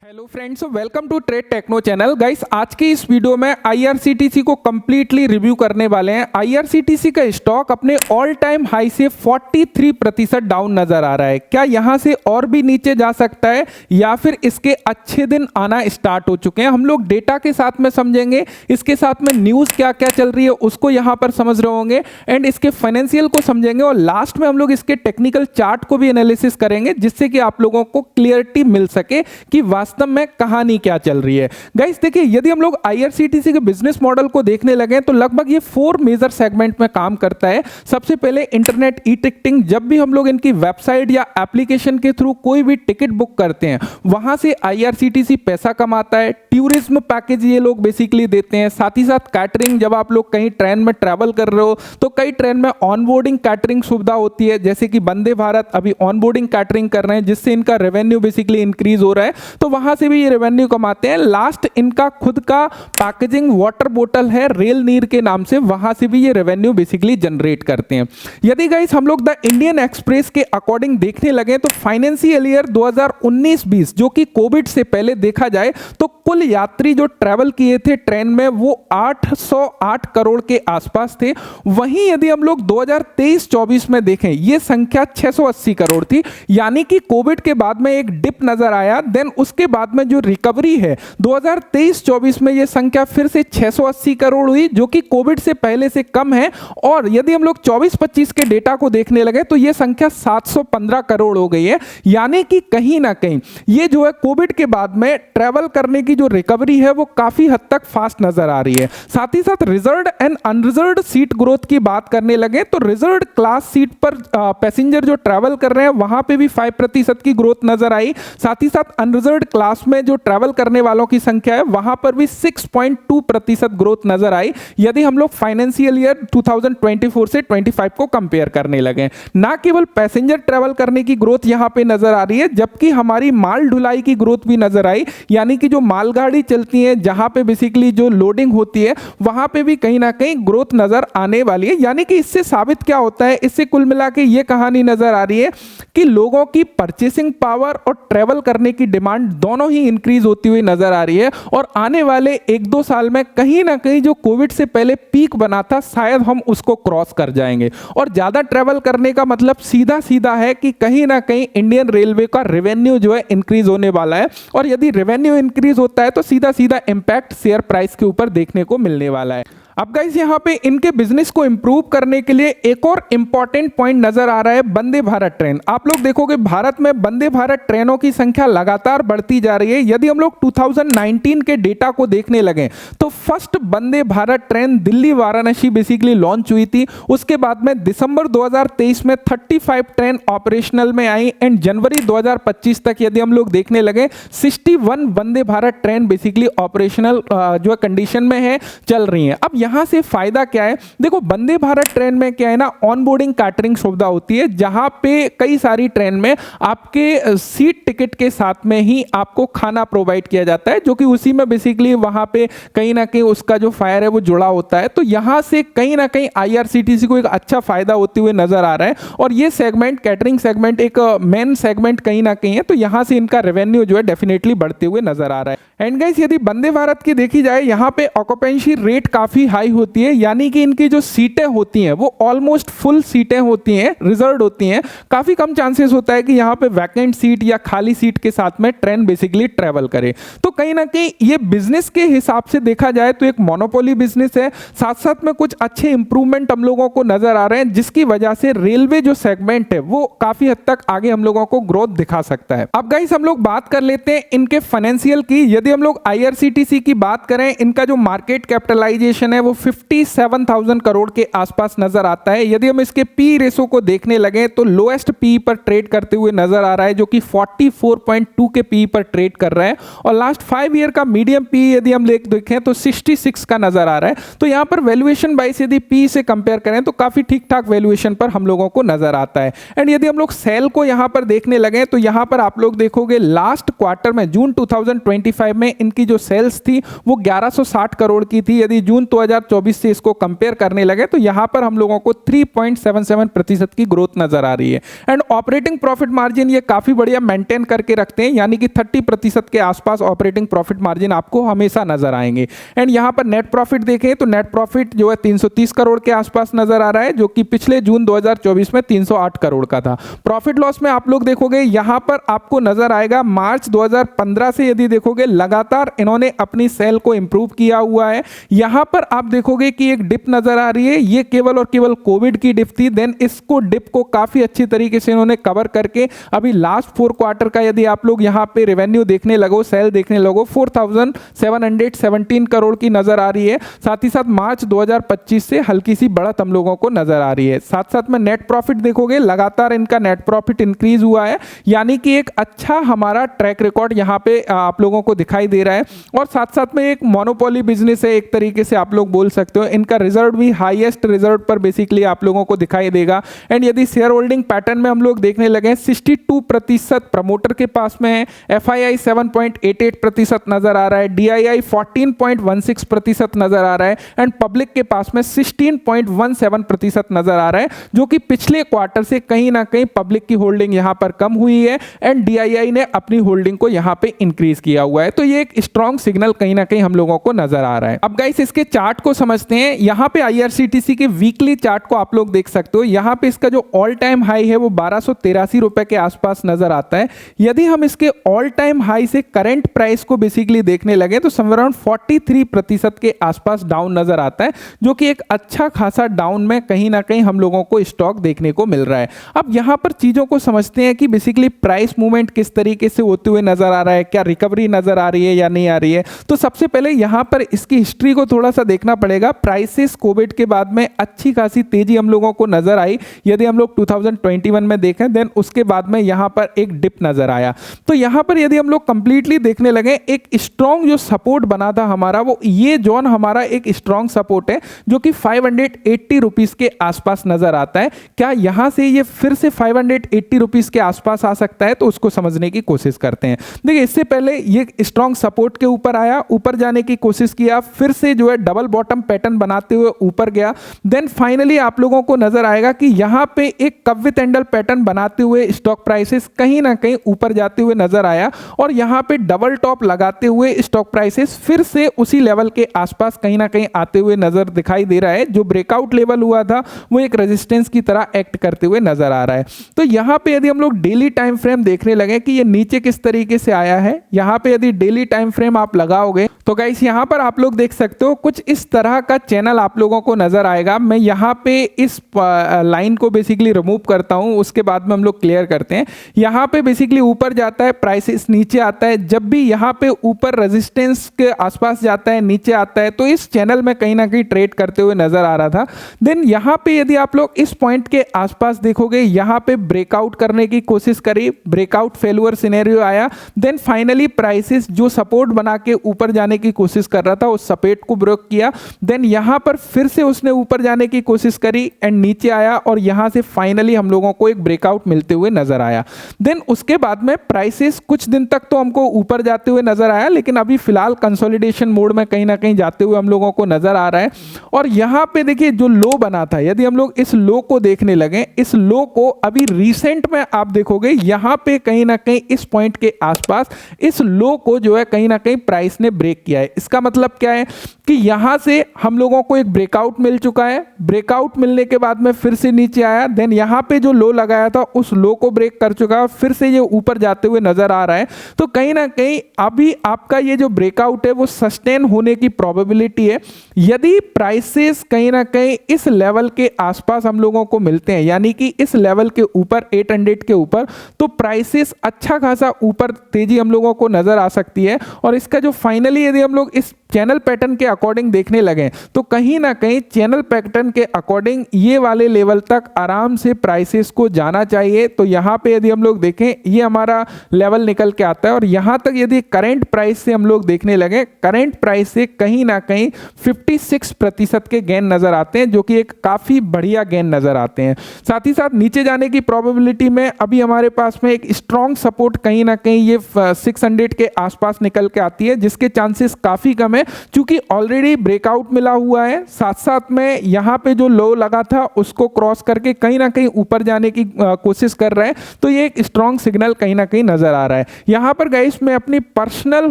Hello friends, welcome to trade techno channel. Guys, आज की इस वीडियो में आईआरसीटीसी को कंप्लीटली रिव्यू करने वाले हैं। आईआरसीटीसी का स्टॉक अपने ऑल टाइम हाई से 43% डाउन नजर आ रहा है। क्या यहां से और भी नीचे जा सकता है या फिर इसके अच्छे दिन आना स्टार्ट हो चुके हैं? हम लोग डेटा के साथ में समझेंगे, इसके साथ में न्यूज क्या क्या चल रही है उसको यहां पर समझ रहे होंगे, एंड इसके फाइनेंशियल को समझेंगे, और लास्ट में हम लोग इसके टेक्निकल चार्ट को भी एनालिसिस करेंगे, जिससे कि आप लोगों को क्लियरिटी मिल सके कि वास्तव में कहानी क्या चल रही है। गाइस देखिए, यदि हम लोग आईआरसीटीसी के बिजनेस मॉडल को देखने लगे तो लगभग ये 4 मेजर सेगमेंट में काम करता है। सबसे पहले इंटरनेट ई टिकटिंग। जब भी हम लोग इनकी वेबसाइट या एप्लीकेशन के थ्रू कोई भी टिकट बुक करते हैं, वहां से आईआरसीटीसी पैसा कमाता है। टूरिज्म पैकेज ये लोग बेसिकली देते हैं। साथ ही साथ कैटरिंग, जब आप लोग कहीं ट्रेन में ट्रैवल कर रहे हो तो कई ट्रेन में ऑनबोर्डिंग कैटरिंग सुविधा होती है, जैसे कि वंदे भारत अभी ऑनबोर्डिंग कैटरिंग कर रहे हैं, जिससे इनका रेवेन्यू बेसिकली इंक्रीज हो रहा है, तो वहां से भी ये रेवेन्यू कमाते हैं। लास्ट इनका खुद का पैकेजिंग वाटर बोतल है रेल नीर के नाम से, वहां से भी ये रेवेन्यू बेसिकली जनरेट करते हैं। यदि गाइस हम लोग द इंडियन एक्सप्रेस के अकॉर्डिंग देखने लगे तो फाइनेंशियल ईयर 2019-20 जो कि कोविड से पहले देखा जाए तो कुल यात्री जो ट्रैवल किए थे ट्रेन में वो 808 करोड़ के आसपास थे। वहीं यदि हम लोग 2023-24 में देखें, ये संख्या 680 करोड़ थी, यानी कि कोविड के बाद में एक डिप नजर आया। देन उसके बाद में जो रिकवरी है 2023-24 में ये संख्या फिर से 680 करोड़ हुई, जो कि कोविड से पहले से कम है। और यदि हम लोग 24-25 के डेटा को देखने लगे तो ये संख्या 715 करोड़ हो गई है, यानी कि कहीं ना कहीं ये जो है कोविड के बाद में ट्रैवल करने की जो रिकवरी है वो काफी हद तक फास्ट नजर आ रही है। साथ ही साथ reserved and unreserved seat growth की बात करने लगे तो रिजर्व्ड क्लास सीट पर पैसेंजर जो ट्रैवल कर रहे हैं वहां पे भी 5% की ग्रोथ नजर आई। साथ ही साथ अनरिजर्व्ड क्लास में जो ट्रैवल करने वालों की संख्या है वहां पर भी 6.2% ग्रोथ नजर आई, यदि हम लोग फाइनेंशियल ईयर 2024 से 25 को कंपेयर करने लगे। ना केवल पैसेंजर ट्रैवल करने की ग्रोथ यहां पे नजर आ रही है, जबकि हमारी माल ढुलाई की ग्रोथ भी नजर आई, यानी कि जो मालगाड़ी चलती है जहां पे बेसिकली जो लोडिंग होती है वहां पे भी कहीं ना कहीं ग्रोथ नजर आने वाली है। यानी कि इससे साबित क्या होता है, इससे कुल मिला के ये कहानी नजर आ रही है कि लोगों की परचेसिंग पावर और ट्रैवल करने की डिमांड दोनों ही इंक्रीज होती हुई नजर आ रही है, और आने वाले 1-2 साल में कहीं ना कहीं जो कोविड से पहले पीक बना था शायद हम उसको क्रॉस कर जाएंगे। और ज्यादा ट्रैवल करने का मतलब सीधा सीधा है कि कहीं ना कहीं इंडियन रेलवे का रेवेन्यू जो है इंक्रीज होने वाला है, और यदि रेवेन्यू इंक्रीज होता है तो सीधा सीधा इंपैक्ट शेयर प्राइस के ऊपर देखने को मिलने वाला है। अब गाइस यहाँ पे इनके बिजनेस को इंप्रूव करने के लिए एक और इंपॉर्टेंट पॉइंट नजर आ रहा है, वंदे भारत ट्रेन। आप लोग देखोगे भारत में वंदे भारत ट्रेनों की संख्या लगातार बढ़ती जा रही है। यदि हम लोग 2019 के डेटा को देखने लगे तो first Vande Bharat train Delhi Varanasi basically launch हुई थी। उसके बाद में दिसंबर 2023 में 35 ट्रेन ऑपरेशनल में आई, एंड जनवरी 2025 तक यदि हम लोग देखने लगे 61 वंदे भारत ट्रेन बेसिकली ऑपरेशनल जो कंडीशन में है, चल रही है। अब यहां से फायदा क्या है, देखो वंदे भारत ट्रेन में क्या है ना, ऑनबोर्डिंग कैटरिंग सुविधा होती है, जहां पे कई सारी ट्रेन में आपके सीट टिकट के साथ में ही आपको खाना प्रोवाइड किया जाता है, जो कि उसी में बेसिकली वहां पे कहीं ना कहीं उसका जो फायर है वो जुड़ा होता है। तो यहां से कहीं ना कहीं आईआरसीटीसी को एक अच्छा फायदा होते हुए नजर आ रहा है, और ये सेगमेंट कैटरिंग सेगमेंट एक मेन सेगमेंट कहीं ना कहीं है, तो यहां से इनका रेवेन्यू जो है डेफिनेटली बढ़ते हुए नजर आ रहा है। एंड गाइस, यदि वंदे भारत की देखी जाए, यहां पे ऑक्यूपेंसी रेट काफी हाई होती है, यानी कि इनकी जो सीटें होती हैं वो ऑलमोस्ट फुल सीटें होती हैं, रिजर्व्ड होती हैं। काफी कम चांसेस होता है कि यहां पे वैकेंट सीट या खाली सीट के साथ में ट्रेन बेसिकली ट्रेवल करे। तो कहीं ना कहीं ये बिजनेस के हिसाब से देखा जाए तो एक मोनोपोली बिजनेस है। साथ साथ में कुछ अच्छे इंप्रूवमेंट हम लोगों को नजर आ रहे हैं, जिसकी वजह से रेलवे जो सेगमेंट है वो काफी हद तक आगे हम लोगों को ग्रोथ दिखा सकता है। अब गाइस हम लोग बात कर लेते हैं इनके फाइनेंशियल की। यदि हम लोग आईआरसीटीसी की बात करें, इनका जो मार्केट कैपिटलाइजेशन है वो 57,000 करोड़ के आसपास नजर आता है। यदि हम इसके पी रेशो को देखने लगे तो लोएस्ट पी पर ट्रेड करते हुए नजर आ रहा है, जो कि 44.2 के पी पर ट्रेड कर रहा है, और लास्ट 5 ईयर का मीडियम पी यदि हम देखें तो 66 का नजर आ रहा है। तो यहां पर वैल्यूएशन वाइज यदि पी से कंपेयर करें तो काफी ठीक ठाक वैल्यूएशन पर हम लोगों को नजर आता है। एंड यदि हम लोग सेल को यहां पर देखने लगे तो यहां पर आप लोग देखोगे लास्ट क्वार्टर में जून 2025 में इनकी जो सेल्स थी वो 1160 करोड़ की थी। यदि जून 2024 से इसको कंपेयर करने लगे तो यहाँ पर हम लोगों को 3.77% की ग्रोथ नजर आ रही है। एंड ऑपरेटिंग प्रॉफिट मार्जिन ये काफी बढ़िया मेंटेन करके रखते हैं, यानी कि 30% के आसपास ऑपरेटिंग प्रॉफिट मार्जिन आपको हमेशा नजर आएंगे। एंड यहाँ पर नेट प्रॉफिट देखें तो नेट प्रॉफिट जो है 330 करोड़ के आसपास नजर आ रहा है, जो कि पिछले जून 2024 में 308 करोड़ का था। प्रॉफिट लॉस में आप लोग देखोगे यहाँ पर आपको नजर आएगा मार्च 2015 से यदि देखोगे लगातार इन्होंने अपनी सेल को इंप्रूव किया हुआ है। यहां पर आप देखोगे कि एक डिप नजर आ रही है, ये केवल और केवल कोविड की डिप थी। देन इसको डिप को काफी अच्छी तरीके से इन्होंने कवर करके अभी लास्ट 4 क्वार्टर का यदि आप लोग यहां पे रेवेन्यू देखने लगो, सेल देखने लगो, 4717 करोड़ की नजर आ रही है। साथ ही साथ मार्च 2025 से हल्की सी बढ़त हम लोगों को नजर आ रही है। साथ साथ में नेट प्रॉफिट देखोगे लगातार इनका नेट प्रॉफिट इंक्रीज हुआ है, यानी कि एक अच्छा हमारा ट्रैक रिकॉर्ड यहां पे आप लोगों को दिखाई दे रहा है। और साथ साथ में एक मोनोपोली बिजनेस है एक तरीके से आप लोग बोल सकते हो। इनका रिजर्व भी हाईएस्ट रिजर्व पर बेसिकली आप लोगों को दिखाई देगा। एंड यदि शेयर होल्डिंग पैटर्न में हम लोग देखने लगे 62% प्रमोटर के पास में है, FII 7.88% नजर आ रहा है, DII 14.16% नजर आ रहा है एंड पब्लिक के पास में 16.17% नजर आ रहा है, जो कि पिछले क्वार्टर से कहीं ना कहीं पब्लिक की होल्डिंग यहां पर कम हुई है एंड DII ने अपनी होल्डिंग को यहां पे इंक्रीज किया हुआ है। तो ये एक स्ट्रॉन्ग सिग्नल कहीं ना कहीं हम लोगों को नजर आ रहा है। अब गाइस इसके चार्ट को समझते हैं। यहां पे IRCTC के वीकली चार्ट को आप लोग देख सकते हो। यहां पे इसका जो ऑल टाइम हाई है वो 1283 रुपए के आसपास नजर आता है। यदि हम इसके ऑल टाइम हाई से करंट प्राइस को बेसिकली देखने लगे तो समवेयर अराउंड 43% के आसपास डाउन नजर आता है, जो कि एक अच्छा खासा डाउन में कहीं ना कहीं हम लोगों को स्टॉक देखने को मिल रहा है। अब यहां पर चीजों को समझते हैं कि बेसिकली प्राइस मूवमेंट किस तरीके से होते हुए नजर आ रहा है, क्या रिकवरी नजर आ रही है या नहीं आ रही है। तो सबसे पहले यहां पर इसकी हिस्ट्री को थोड़ा सा देखना पड़ेगा। प्राइसेस कोविड के बाद में अच्छी खासी तेजी हम लोगों को नजर आई। यदि हम लोग 2021 में देखें देन उसके बाद में यहां पर एक डिप नजर आया। तो यहां पर यदि हम लोग कंप्लीटली देखने लगे एक स्ट्रॉन्ग जो सपोर्ट बना था हमारा, वो ये जोन हमारा एक स्ट्रॉन्ग सपोर्ट है जो कि 580 रुपीस के आसपास नजर आता है। क्या यहां से ये फिर से 580 रुपीस के आसपास आ सकता है, तो उसको समझने की कोशिश करते हैं। देखिए इससे पहले ये स्ट्रॉन्ग सपोर्ट के ऊपर आया, ऊपर जाने की कोशिश किया, फिर से जो है डबल बॉटम पैटर्न बनाते हुए ऊपर गया। देन फाइनली आप लोगों को नजर आएगा कि यहां पे एक कप विद हैंडल पैटर्न बनाते हुए स्टॉक प्राइसेस कहीं ना कहीं ऊपर जाते हुए नजर आया और यहां पे डबल टॉप लगाते हुए स्टॉक प्राइसेस फिर से उसी लेवल के आसपास कहीं ना कहीं आते हुए नजर दिखाई दे रहा है। जो ब्रेकआउट लेवल हुआ था वो एक रेजिस्टेंस की तरह एक्ट करते हुए नजर आ रहा है। तो यहां पे यदि हम लोग डेली टाइम फ्रेम देखने लगे कि ये नीचे किस तरीके से आया है, यहां पे यदि डेली टाइम फ्रेम आप लगाओगे तो गाइस यहां पर आप लोग देख सकते हो कुछ इस तरह का चैनल आप लोगों को नजर आएगा। मैं यहां पे इस लाइन को बेसिकली रिमूव करता हूं, उसके बाद में हम लोग क्लियर करते हैं। यहां पे बेसिकली ऊपर जाता है, प्राइसेस नीचे आता है। जब भी यहां पे ऊपर रेजिस्टेंस के आसपास जाता है, नीचे आता है, तो इस चैनल में कहीं ना कहीं ट्रेड करते हुए नजर आ रहा था। देन यहां पे यदि आप लोग इस पॉइंट के आसपास देखोगे, यहां पे ब्रेकआउट करने की कोशिश करी, ब्रेकआउट फेल्यूर सिनेरियो आया। देन फाइनली प्राइसेस जो सपोर्ट बना के ऊपर जाने की कोशिश कर रहा था उस सपोर्ट को ब्रेक किया। देन यहां पर फिर से उसने ऊपर जाने की कोशिश करी एंड नीचे आया और यहां से फाइनली हम लोगों को एक ब्रेकआउट मिलते हुए नजर आया। देन उसके बाद में प्राइसेस कुछ दिन तक तो हमको ऊपर जाते हुए नजर आया, लेकिन अभी फिलहाल कंसोलिडेशन मोड में कहीं ना कहीं जाते हुए हम लोगों को नजर आ रहा है। और यहां पे देखिए जो लो बना था, यदि हम लोग इस लो को देखने लगे, इस लो को अभी रिसेंट में आप देखोगे यहां पे कहीं ना कहीं इस पॉइंट के आसपास इस लो को जो है कहीं ना कहीं प्राइस ने ब्रेक किया है। इसका मतलब क्या है कि यहां से हम लोगों को एक ब्रेकआउट मिल चुका है। ब्रेकआउट मिलने के बाद में फिर से नीचे आया, देन यहां पे जो लो लगाया था उस लो को ब्रेक कर चुका है, फिर से ये ऊपर जाते हुए नजर आ रहा है। तो कहीं ना कहीं अभी आपका ये जो ब्रेकआउट है वो सस्टेन होने की प्रोबेबिलिटी है। यदि प्राइसेस कहीं ना कहीं इस लेवल के आसपास हम लोगों को मिलते हैं, यानी कि इस लेवल के ऊपर 800 के ऊपर, तो प्राइसेस अच्छा खासा ऊपर तेजी हम लोगों को नजर आ सकती है। और इसका जो फाइनली यदि हम लोग इस चैनल पैटर्न के अकॉर्डिंग देखने लगे तो कहीं ना कहीं चैनल पैटर्न के अकॉर्डिंग ये वाले लेवल तक आराम से प्राइसेस को जाना चाहिए। तो यहाँ पे यदि हम लोग देखें ये हमारा लेवल निकल के आता है और यहाँ तक यदि करंट प्राइस से हम लोग देखने लगे, करंट प्राइस से कहीं ना कहीं 56% के गेन नजर आते हैं, जो कि एक काफी बढ़िया गेन नजर आते हैं। साथ ही साथ नीचे जाने की प्रोबेबिलिटी में अभी हमारे पास में एक स्ट्रॉन्ग सपोर्ट कहीं ना कहीं ये 600 के आसपास निकल के आती है, जिसके चांसेस काफी कम है, क्योंकि ऑलरेडी ब्रेकआउट मिला हुआ है, साथ साथ में यहाँ पे जो लो लगा था उसको क्रॉस करके कहीं ना कहीं ऊपर जाने की कोशिश कर रहे हैं। तो ये एक स्ट्रॉन्ग सिग्नल कहीं ना कहीं नजर आ रहा है। यहाँ पर गाइस मैं अपनी पर्सनल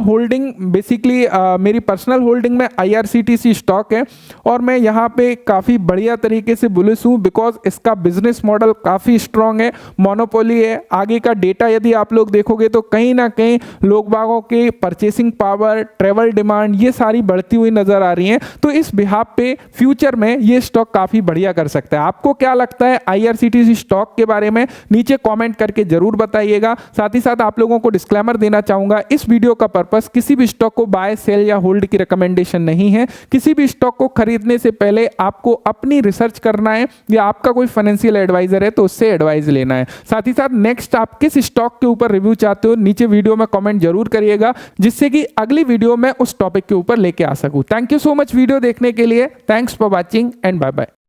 होल्डिंग बेसिकली मेरी पर्सनल होल्डिंग में IRCTC स्टॉक है और मैं यहाँ पे काफ़ी बढ़िया तरीके से बुलिश हूँ बिकॉज इसका बिजनेस मॉडल काफ़ी स्ट्रॉन्ग है, मोनोपोली है। आगे का डेटा यदि आप लोग देखोगे तो कहीं ना कहीं लोग बागों के परचेसिंग पावर, ट्रेवल डिमांड ये सारी बढ़ती हुई नजर आ रही हैं। तो इस बिहाफ पे फ्यूचर में ये स्टॉक काफ़ी बढ़िया कर सकता है। आपको क्या लगता है IRCTC स्टॉक के बारे में नीचे कॉमेंट करके जरूर बताइएगा। साथ ही साथ आप लोगों को डिस्क्लेमर देना चाहूंगा, इस वीडियो का पर्पस किसी भी स्टॉक को बाय, सेल या होल्ड की रिकमेंडेशन नहीं है। किसी भी स्टॉक को खरीदने से पहले आपको अपनी रिसर्च करना है या आपका कोई फाइनेंशियल एडवाइजर है तो उससे एडवाइस लेना है। साथ ही साथ नेक्स्ट आप किस स्टॉक के ऊपर रिव्यू चाहते हो नीचे वीडियो में कमेंट जरूर करिएगा, जिससे कि अगली वीडियो में उस टॉपिक के ऊपर लेके आ सकूं। Thank you so much video देखने के लिए। Thanks for watching and bye bye.